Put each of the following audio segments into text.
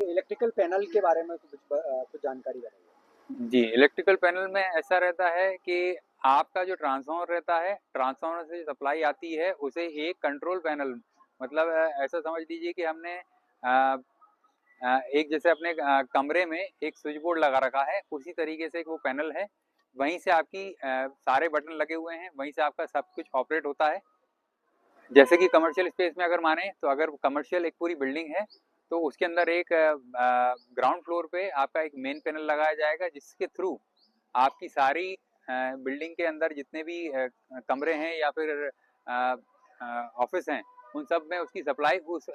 Electrical panel के बारे में कुछ जानकारी बताइए। जी, इलेक्ट्रिकल पैनल में ऐसा रहता है कि आपका जो ट्रांसफार्मर रहता है, ट्रांसफार्मर से जो सप्लाई आती है उसे एक कंट्रोल पैनल, मतलब ऐसा समझ लीजिए कि हमने एक जैसे अपने कमरे में एक स्विच बोर्ड लगा रखा है, उसी तरीके से एक वो पैनल है। वहीं से आपकी सारे बटन लगे हुए हैं, वहीं से आपका सब कुछ ऑपरेट होता है। जैसे कि कमर्शियल स्पेस में अगर माने तो अगर कमर्शियल एक पूरी बिल्डिंग है तो उसके अंदर एक ग्राउंड फ्लोर पे आपका एक मेन पैनल लगाया जाएगा, जिसके थ्रू आपकी सारी बिल्डिंग के अंदर जितने भी कमरे हैं या फिर ऑफिस हैं, उन सब में उसकी सप्लाई उस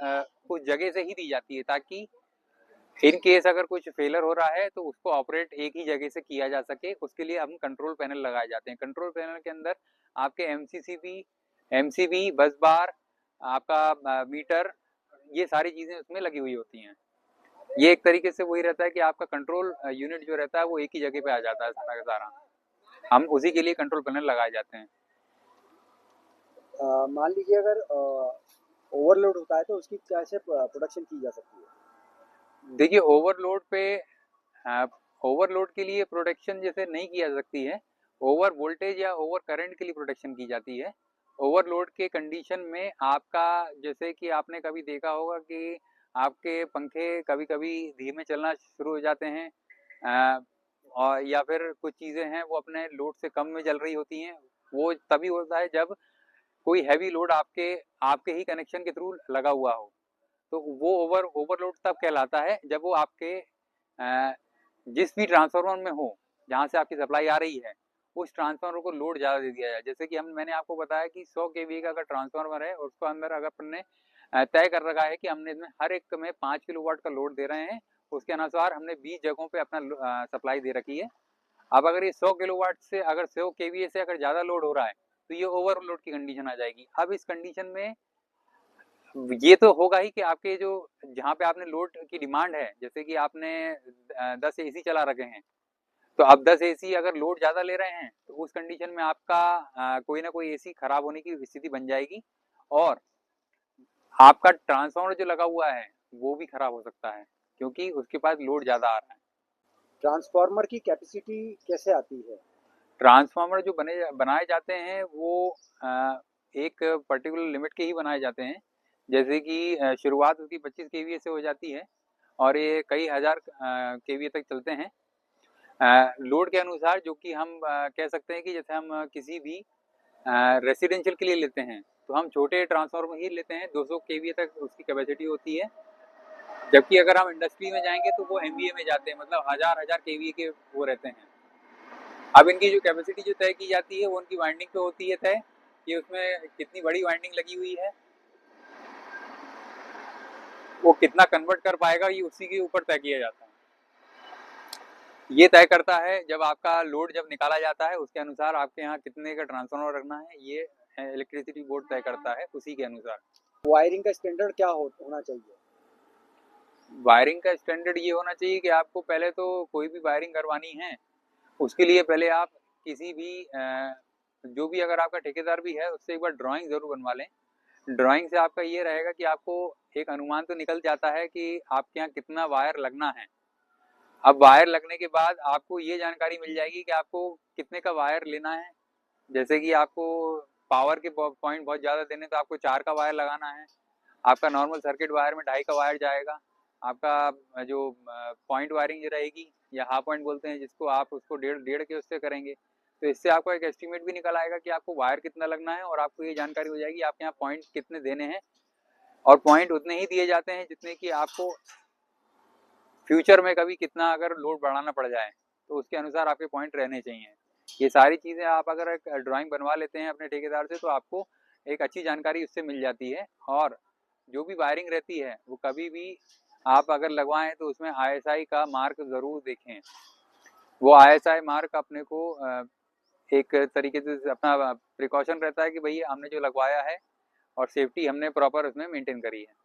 जगह से ही दी जाती है, ताकि इन केस अगर कुछ फेलर हो रहा है तो उसको ऑपरेट एक ही जगह से किया जा सके। उसके लिए हम कंट्रोल पैनल लगाए जाते हैं। कंट्रोल पैनल के अंदर आपके एमसीबी, बस बार, आपका मीटर, ये सारी चीजें उसमें लगी हुई होती हैं। ये एक तरीके से वही रहता है कि आपका कंट्रोल यूनिट जो रहता है वो एक ही जगह पे आ जाता है सारा का सारा। हम उसी के लिए कंट्रोल पैनल लगाए जाते हैं। मान लीजिए अगर ओवरलोड होता है तो उसकी कैसे प्रोडक्शन की जा सकती है? देखिए, ओवरलोड के लिए प्रोटेक्शन जैसे नहीं की जा सकती है, ओवर वोल्टेज या ओवर करंट के लिए प्रोटेक्शन की जाती है। ओवरलोड के कंडीशन में आपका, जैसे कि आपने कभी देखा होगा कि आपके पंखे कभी कभी धीमे चलना शुरू हो जाते हैं, और या फिर कुछ चीज़ें हैं वो अपने लोड से कम में चल रही होती हैं। वो तभी होता है जब कोई हैवी लोड आपके आपके ही कनेक्शन के थ्रू लगा हुआ हो। तो वो ओवरलोड तब कहलाता है जब वो आपके जिस भी ट्रांसफार्मर में हो, जहाँ से आपकी सप्लाई आ रही है, उस ट्रांसफार्मर को लोड ज़्यादा दे दिया जाए। जैसे कि मैंने आपको बताया कि 100 केवी का अगर ट्रांसफार्मर है और उसको अंदर अगर अपन ने तय कर रखा है कि हमने इसमें हर एक में 5 किलोवाट का लोड दे रहे हैं, उसके अनुसार हमने 20 जगहों पे अपना सप्लाई दे रखी है। अब अगर ये 100 किलोवाट से अगर 100 केवीए से अगर ज़्यादा लोड हो रहा है तो ये ओवरलोड की कंडीशन आ जाएगी। अब इस कंडीशन में ये तो होगा ही कि आपके जो जहाँ पे आपने लोड की डिमांड है, जैसे कि आपने 10 एसी चला रखे हैं, तो अब 10 एसी अगर लोड ज़्यादा ले रहे हैं तो उस कंडीशन में आपका कोई ना कोई एसी खराब होने की स्थिति बन जाएगी, और आपका ट्रांसफार्मर जो लगा हुआ है वो भी खराब हो सकता है, क्योंकि उसके पास लोड ज़्यादा आ रहा है। ट्रांसफार्मर की कैपेसिटी कैसे आती है? ट्रांसफार्मर जो बनाए जाते हैं वो एक पर्टिकुलर लिमिट के ही बनाए जाते हैं। जैसे कि शुरुआत उसकी 25 केवीए से हो जाती है और ये कई हज़ार केवीए तक चलते हैं। लोड के अनुसार, जो कि हम कह सकते हैं कि जैसे हम किसी भी रेसिडेंशियल के लिए लेते हैं तो हम छोटे ट्रांसफार्मर ही लेते हैं, 200 केवीए तक उसकी कैपेसिटी होती है। जबकि अगर हम इंडस्ट्री में जाएंगे तो वो एमवीए में जाते हैं, मतलब हज़ार हज़ार केवीए के वो रहते हैं। अब इनकी जो कैपेसिटी जो तय की जाती है वो उनकी वाइंडिंग पे होती है तय, कि उसमें कितनी बड़ी वाइंडिंग लगी हुई है, वो कितना कन्वर्ट कर पाएगा, ये उसी के ऊपर तय किया जाता है। ये तय करता है जब आपका लोड जब निकाला जाता है उसके अनुसार आपके यहाँ कितने का ट्रांसफार्मर रखना है, ये इलेक्ट्रिसिटी बोर्ड तय करता है उसी के अनुसार। वायरिंग का स्टैंडर्ड क्या होना चाहिए? वायरिंग का स्टैंडर्ड ये होना चाहिए कि आपको पहले तो कोई भी वायरिंग करवानी है उसके लिए पहले आप किसी भी जो भी अगर आपका ठेकेदार भी है उससे एक बार ड्राइंग जरूर बनवा लें। ड्राइंग से आपका ये रहेगा कि आपको एक अनुमान तो निकल जाता है कि आपके यहाँ कितना वायर लगना है। अब वायर लगने के बाद आपको ये जानकारी मिल जाएगी कि आपको कितने का वायर लेना है। जैसे कि आपको पावर के पॉइंट बहुत ज़्यादा देने तो आपको 4 का वायर लगाना है। आपका नॉर्मल सर्किट वायर में 2.5 का वायर जाएगा। आपका जो पॉइंट वायरिंग जो रहेगी या हाफ पॉइंट बोलते हैं जिसको, आप उसको डेढ़ डेढ़ के उससे करेंगे, तो इससे आपको एक एस्टिमेट भी निकल आएगा कि आपको वायर कितना लगना है, और आपको ये जानकारी हो जाएगी आपके यहाँ पॉइंट कितने देने हैं। और पॉइंट उतने ही दिए जाते हैं जितने कि आपको फ्यूचर में कभी कितना अगर लोड बढ़ाना पड़ जाए तो उसके अनुसार आपके पॉइंट रहने चाहिए। ये सारी चीज़ें आप अगर एक ड्राइंग बनवा लेते हैं अपने ठेकेदार से तो आपको एक अच्छी जानकारी उससे मिल जाती है। और जो भी वायरिंग रहती है वो कभी भी आप अगर लगवाएं तो उसमें आईएसआई का मार्क ज़रूर देखें। वो आईएसआई मार्क अपने को एक तरीके से अपना प्रिकॉशन रहता है कि भाई हमने जो लगवाया है और सेफ्टी हमने प्रॉपर उसमें मेंटेन करी है।